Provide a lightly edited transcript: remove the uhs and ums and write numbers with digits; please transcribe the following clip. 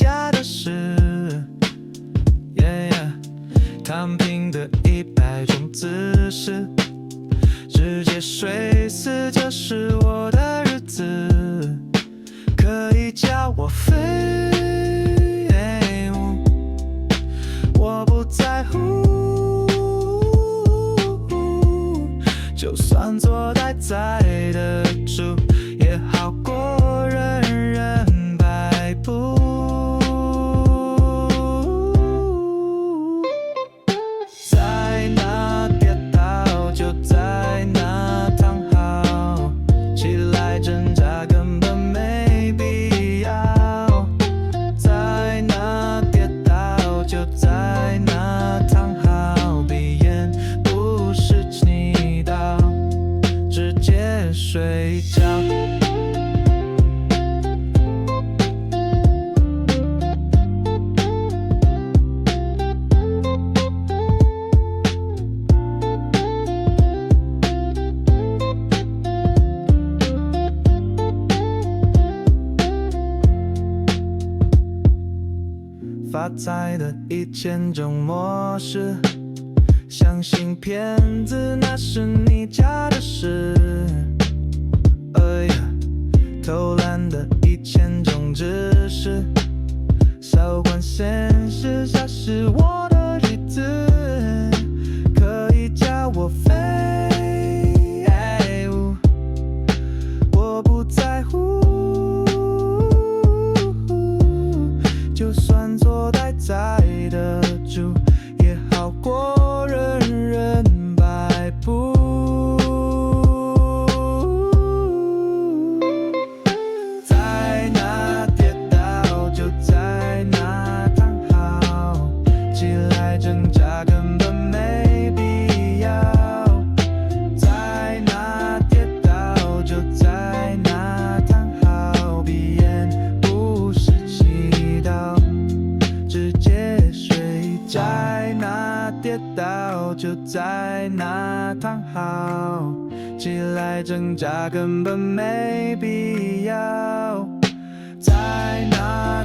家的事。躺平的100种姿势，直接睡死就是我的日子。可以叫我废物，我不在乎。就算坐待在得住，也好过人人摆布。在哪跌倒就在哪躺好，起来挣扎根本没必要。在哪跌倒就在哪躺好，闭眼不是祈祷，直接睡觉。发财的1000种模式，相信骗子那是你家的事。偷懒的1000种知识，少管闲事，ça是我的日子。可以叫我废物，我不在乎。就算坐待在得住，也好过人人摆布。在哪跌倒就在哪躺好，起来挣扎根本没必要。在哪跌倒就在哪躺好，闭眼不是祈祷，直接睡觉。在哪跌倒就在哪躺好，起来挣扎根本没必要。在哪